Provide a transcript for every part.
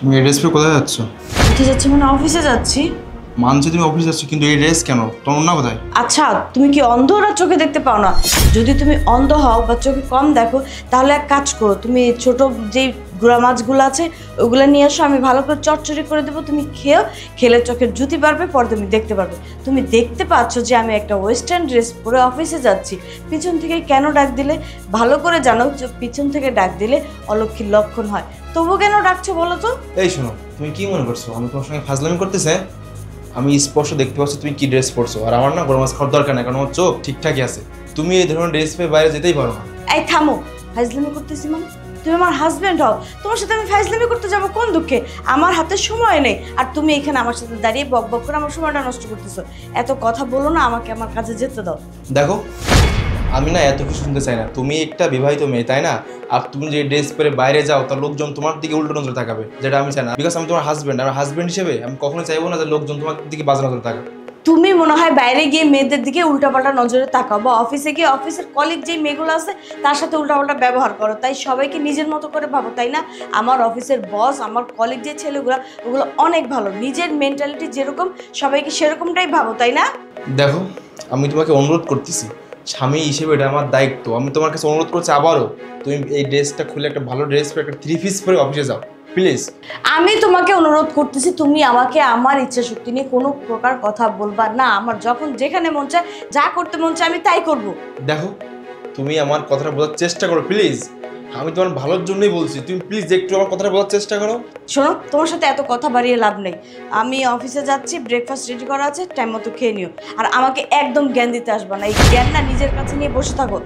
তুমি এই ড্রেস পরে কোথায় যাচ্ছ? কোথায় যাচ্ছি মানে অফিসে যাচ্ছি। মানছি তুমি অফিসে যাচ্ছ, কিন্তু এই ড্রেস কেন? তোমার না কোথায়? আচ্ছা, তুমি কি অন্ধ না চোখে দেখতে পাও না? যদি তুমি অন্ধ হও বা চোখে কম দেখো তাহলে এক কাজ করো, তুমি ছোট যেই গুঁড়া মাছগুলো আছে ওগুলো নিয়ে আসো, আমি ভালো করে চটচড়ি করে দেবো, তুমি খেলে চোখের জুতি পারবে, পরে তুমি দেখতে পারবে। তুমি দেখতে পাচ্ছ যে আমি একটা ওয়েস্টার্ন ড্রেস পরে অফিসে যাচ্ছি, পিছন থেকে কেন ডাক দিলে? ভালো করে জানো যে পিছন থেকে ডাক দিলে অলক্ষীর লক্ষণ হয়, তবু কেন ডাকছো বলো তো? এই শোনো, তুমি কি মনে করছো আমি তোমার সঙ্গে ফাজলামি করতেছে? আমি স্পষ্ট দেখতে পাচ্ছি তুমি কি ড্রেস পরছো, আর আমার না গরম মাছ খাওয়ার দরকার নেই, কারণ আমার চোখ ঠিকঠাকই আছে। তুমি এই ধরনের ড্রেস পেয়ে বাইরে যেতেই পারো না। এই থামো, ফাজলামি করতেছি মানে? তুমি আমার হাজবেন্ড হও, তোমার সাথে আমি ফাজলামি করতে যাবো কোন দুঃখে? আমার হাতে সময় নেই, আর তুমি এখানে আমার সাথে দাঁড়িয়ে বক বক করে আমার সময়টা নষ্ট করতেছো। এত কথা বলো না, আমাকে আমার কাজে যেতে দাও। দেখো, আমি না এত কিছু শুনতে চাই না। তুমি একটা বিবাহিত মেয়ে, তাই না? আর তুমি যে ড্রেস পরে বাইরে যাও তার লোকজন তোমার দিকে উল্টো নজরে তাকাবে, যেটা আমি চাই না। বিকজ আমি তোমার হাজবেন্ড, আমার হাজবেন্ড হিসেবে আমি কখনো চাইবো না যে লোকজন তোমার দিকে বাজে নজরে তাকাবে। তুমি মনে হয় বাইরে গিয়ে মেয়েদের দিকে উল্টাপাল্টা নজরে তাকাও, বা অফিসে গিয়ে অফিসের কলিগ যে মেয়েগুলো আছে তার সাথে উল্টাপাল্টা ব্যবহার করো, তাই সবাইকে নিজের মতো করে ভাবো, তাই না? আমার অফিসের বস, আমার কলিগ যে ছেলেগুলো, ওগুলো অনেক ভালো, নিজের মেন্টালিটি যেরকম সবাইকে সেরকমটাই ভাবো, তাই না? দেখো, আমি তোমাকে অনুরোধ করতেছি, স্বামী হিসেবে এটা আমার দায়িত্ব। আমি তোমার কাছে অনুরোধ করছি আবারও, তুমি এই ড্রেসটা খুলে একটা ভালো ড্রেস পরে একটা 3 পিস পরে অফিসে যাও প্লিজ। আমি তোমাকে অনুরোধ করতেছি, তুমি আমাকে আমার ইচ্ছা শক্তি নিয়ে কোনো প্রকার কথা বলবা না। আমার যখন যেখানে মন চায়, যা করতে মন চায় আমি তাই করব। দেখো, তুমি আমার কথাটা বোঝার চেষ্টা করো প্লিজ। আমি তোমার ভালোর জন্যই বলছি, তুমি প্লিজ একটু আমার কথাটা বোঝার চেষ্টা করো। শোনো, তোমার সাথে এত কথা বাড়িয়ে লাভ নেই। আমি অফিসে যাচ্ছি, ব্রেকফাস্ট রেডি করা আছে, টাইম মতো খেয়ে নিও। আর আমাকে একদম জ্ঞান দিতে আসবা না, এই জ্ঞান না নিজের কাছে নিয়ে বসে থাকো,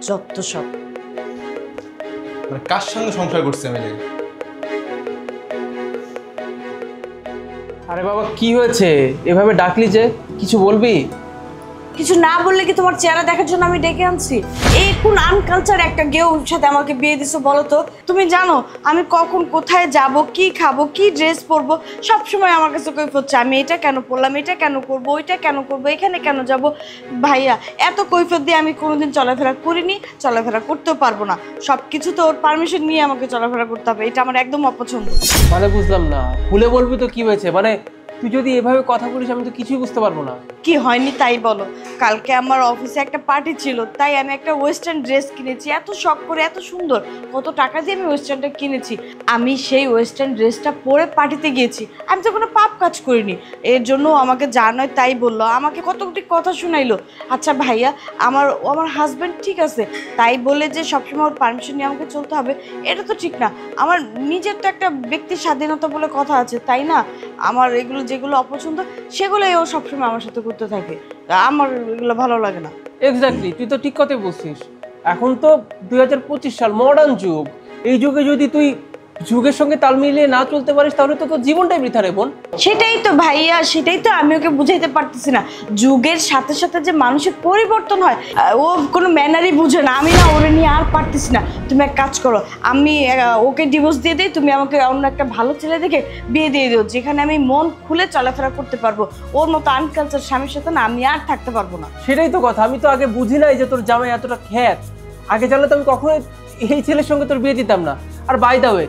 যত সব। মানে কার সঙ্গে সংসার করছি আমি? আরে বাবা, কি হয়েছে? এভাবে ডাকলি যে, কিছু বলবি? কিছু না বললে কি তোমার চেহারা দেখার জন্য আমি ডেকে আনছি? এই কোন আনকালচার একটা গেউর সাথে আমাকে বিয়ে দিছো বলো তো? তুমি জানো আমি কখন কোথায় যাব, কি খাবো, কি ড্রেস পরবো, সবসময় আমার কাছে কৈফিয়ত হচ্ছে। আমি এটা কেন পরলাম, এটা কেন করবো, ওইটা কেন করবো, এখানে কেন যাব? ভাইয়া, এত কৈফিয়ত দিয়ে আমি কোনোদিন চলাফেরা করিনি, চলাফেরা করতেও পারবো না। সব কিছু তো ওর পারমিশন নিয়ে আমাকে চলাফেরা করতে হবে, এটা আমার একদম অপছন্দ। মানে বুঝলাম না, খুলে বলবি তো কি হয়েছে? মানে তুই যদি এভাবে কথা বলিস আমি তো কিছুই বুঝতে পারবো না। কি হয়নি তাই বলো? কালকে আমার অফিসে একটা পার্টি ছিল, তাই আমি একটা ওয়েস্টার্ন ড্রেস কিনেছি, এত শখ করে, এত সুন্দর, কত টাকা দিয়ে আমি ওয়েস্টার্নটা কিনেছি। আমি সেই ওয়েস্টার্ন ড্রেসটা পরে পার্টিতে গিয়েছি, আমি তো কোনো পাপ কাজ করিনি। এর জন্য আমাকে যা নয় তাই বললো, আমাকে কতগুলি কথা শুনাইলো। আচ্ছা ভাইয়া, আমার হাজব্যান্ড ঠিক আছে, তাই বলে যে সবসময় ওর পারমিশন নিয়ে আমাকে চলতে হবে, এটা তো ঠিক না। আমার নিজের তো একটা ব্যক্তির স্বাধীনতা বলে কথা আছে, তাই না? আমার এগুলো যেগুলো অপছন্দ সেগুলোই ও সবসময় আমার সাথে করতে থাকে, আমার এগুলো ভালো লাগে না। এক্স্যাক্টলি, তুই তো ঠিক কথাই বলছিস। এখন তো 2025 সাল, মডার্ন যুগ। এই যুগে যদি তুই যুগের সঙ্গে তাল মিলিয়ে না চলতে পারিস তাহলে তো তোর জীবনটাই বৃথা রে বোন। সেটাই তো ভাইয়া, সেটাই তো আমি ওকে বুঝাইতে পারতেছি না। যুগের সাথে সাথে যে মানুষের পরিবর্তন হয়, ও কোনো ম্যানারই বুঝে না। আমি না ওরে নিয়ে আর পারতেছি না। তুমি এক কাজ করো, আমি ওকে ডিভোর্স দিয়ে দিই, তুমি আমাকে অন্য একটা ভালো ছেলে দেখে বিয়ে দিয়ে দিও, যেখানে আমি মন খুলে চলাফেরা করতে পারবো। ওর মতো আনকালচার স্বামীর সাথে না আমি আর থাকতে পারবো না। সেটাই তো কথা, আমি তো আগে বুঝি নাই যে তোর জামাই এতটা খ্যাত। আগে জানলে তো আমি কখনোই এই ছেলের সঙ্গে তোর বিয়ে দিতাম না। আর বাই দা ওয়ে,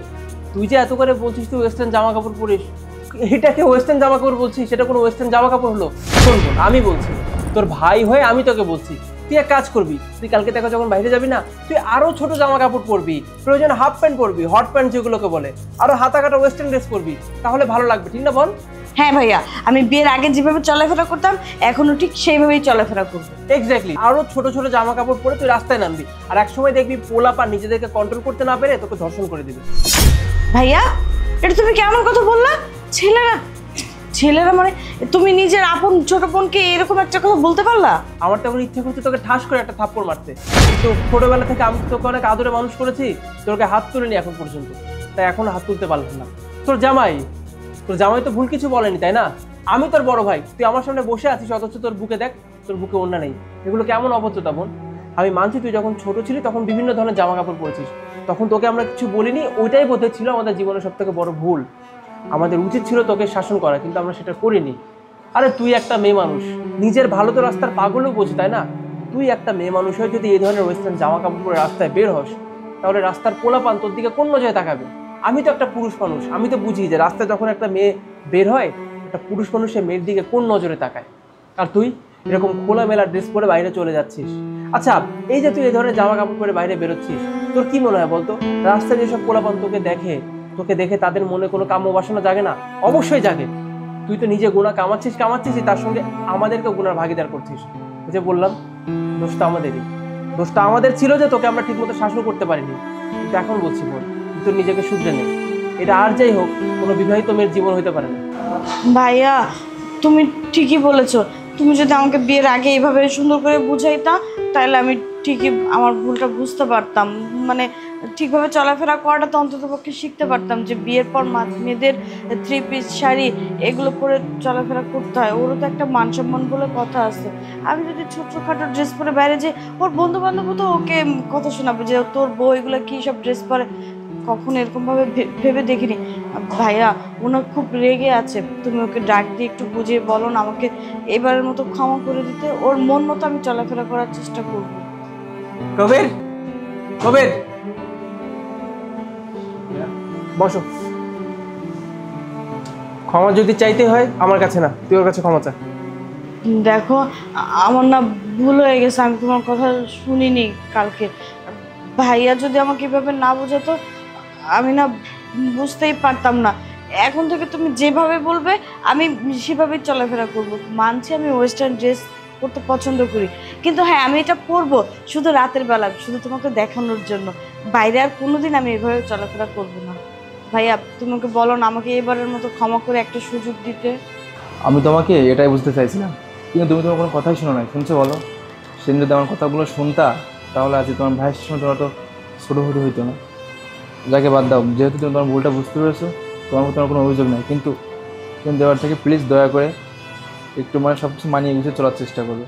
তুই যে এত করে বলছিস তুই ওয়েস্টার্ন জামা কাপড় পরিস, এটাকে ওয়েস্টার্ন জামা কাপড় বলছিস? সেটা কোনো ওয়েস্টার্ন জামা কাপড় হলো? শোন বোন, আমি বলছি, তোর ভাই হয়ে আমি তোকে বলছি, তুই এক কাজ করবি, তুই কালকে দেখো যখন বাইরে যাবি না, তুই আরো ছোট জামা কাপড় পরবি, প্রয়োজনে হাফ প্যান্ট পরবি, হট প্যান্ট যেগুলোকে বলে, আরো হাতা কাটা ওয়েস্টার্ন ড্রেস পরবি, তাহলে ভালো লাগবে, ঠিক না বল? হ্যাঁ ভাইয়া, আমি বিয়ের আগে যেভাবে চলাফেরা করতাম এখনো ঠিক সেইভাবেই চলাফেরা করবো। এক্স্যাক্টলি, আরো ছোট ছোট জামা কাপড় পরে তুই রাস্তায় নামবি, আর এক সময় দেখবি পোলাপা নিজেদেরকে কন্ট্রোল করতে না পেরে তোকে ধর্ষণ করে দিবে। ভাইয়া, এটা তুমি কেমন কথা বললা? ছেলেরা ছেলেরা মানে তুমি নিজের আপন ছোট বোনকে এরকম একটা কথা বলতে পারলা? আমার তো এখন ইচ্ছে করছে তোকে ঠাস করে একটা থাপ্পড় মারতে। তো ছোটবেলা থেকে আমি তোকে অনেক আদরে মানুষ করেছি, তোকে হাত তুলিনি এখন পর্যন্ত, তাই এখনো হাত তুলতে পারলাম না। তোর জামাই তো ভুল কিছু বলেনি, তাই না? আমি তোর বড় ভাই, তুই আমার সামনে বসে আছিস, অথচ তোর বুকে দেখ, তোর বুকে ওড়না নেই। এগুলো কেমন অভদ্রতা বোন? আমি মানছি তুই যখন ছোট ছিলি তখন বিভিন্ন ধরনের জামা কাপড় পরেছিস, তখন তোকে আমরা কিছু বলিনি, ওইটাই বোধহয় ছিল আমাদের জীবনের সব থেকে বড় ভুল। আমাদের উচিত ছিল তোকে শাসন করা, কিন্তু আমরা সেটা করিনি। আরে তুই একটা মেয়ে মানুষ, নিজের ভালো তো রাস্তার পাগলও বোঝে, তাই না? তুই একটা মেয়ে মানুষ হয়ে যদি এই ধরনের ওয়েস্টার্ন জামা কাপড় পরে রাস্তায় বের হস, তাহলে রাস্তার পোলাপান তোর দিকে কোন নজরে তাকাবে? আমি তো একটা পুরুষ মানুষ, আমি তো বুঝি যে রাস্তায় যখন একটা মেয়ে বের হয়, একটা পুরুষ মানুষ সে মেয়ের দিকে কোন নজরে তাকায়। আর তুই এরকম খোলামেলা ড্রেস পরে বাইরে চলে যাচ্ছিস। আচ্ছা, এই যে তুই এই ধরনের জামা কাপড় পরে বাইরে বেরোচ্ছিস, তোর কি মনে হয় বলতো? রাস্তায় যেসব পোলাপান তোকে দেখে তাদের মনে কোনো কাম্য বাসনা জাগে না? অবশ্যই জাগে। তুই তো নিজে গুণা কামাচ্ছিস, তার সঙ্গে আমাদেরকে গুনার ভাগিদার করছিস। যে বললাম, দোষটা আমাদেরই। দোষটা আমাদের ছিল যে তোকে আমরা ঠিকমতো শাসন করতে পারিনি। কিন্তু এখন বলছি বোন, তুই তোর নিজেকে শুধরে নে। এটা আর যাই হোক, কোনো বিবাহিত মেয়ের জীবন হইতে পারে না। ভাইয়া, তুমি ঠিকই বলেছো। তুমি যদি আমাকে বিয়ের আগে এইভাবে সুন্দর করে বুঝাইতা, তাহলে আমি ঠিকই আমার ভুলটা বুঝতে পারতাম। মানে ঠিকভাবে চলাফেরা করাটা তো অন্তত পক্ষে শিখতে পারতাম যে বিয়ের পর মেয়েদের 3 পিস শাড়ি এগুলো পরে চলাফেরা করতে হয়। ওরও তো একটা মান সম্মান বলে কথা আছে। আমি যদি ছোটখাটো ড্রেস পরে বাইরে যাই, ওর বন্ধু বান্ধব তো ওকে কথা শোনাবে যে তোর বউ এগুলো কী সব ড্রেস পরে। কখনো এরকমভাবে ভেবে দেখিনি। ভাইয়া, ওনার খুব রেগে আছে। তুমি ওকে ডাক দিয়ে একটু বুঝিয়ে বলো না আমাকে এবারের মতো ক্ষমা করে দিতে। ওর মন মতো আমি চলাফেরা করার চেষ্টা করব। কবির, কবির, বসো। ক্ষমা যদি চাইতে হয় আমার কাছে না, তুই ওর কাছে ক্ষমা চা। দেখো, আমার না ভুল হয়ে গেছে। আমি তোমার কথা শুনিনি কালকে। ভাইয়া যদি আমাকে এভাবে না বোঝাতো, আমি না বুঝতেই পারতাম না। এখন থেকে তুমি যেভাবে বলবে আমি সেভাবেই চলাফেরা করব। মানছি আমি ওয়েস্টার্ন ড্রেস পরতে পছন্দ করি, কিন্তু হ্যাঁ, আমি এটা পরবো শুধু রাতের বেলা, শুধু তোমাকে দেখানোর জন্য। বাইরে আর কোনোদিন আমি এভাবে চলাফেরা করবো না। ভাইয়া, তুমি ওকে বলো না আমাকে এবারের মতো ক্ষমা করে একটা সুযোগ দিতে। আমি তোমাকে এটাই বুঝতে চাইছিলাম, কিন্তু তুমি তোমার কোনো কথাই শোনো নাই। শুনছো বলো? সেদিন যদি আমার কথাগুলো শুনতা, তাহলে আজ তোমার ভাইয়ের সঙ্গে তোমার তো ছোটো হইতো না। যাকে বাদ দাও, যেহেতু তুমি তোমার ভুলটা বুঝতে পেরেছো, তোমার কোনো অভিযোগ নেই। কিন্তু এবার থেকে প্লিজ দয়া করে একটু সব কিছু মানিয়ে গুছিয়ে চলার চেষ্টা করবে।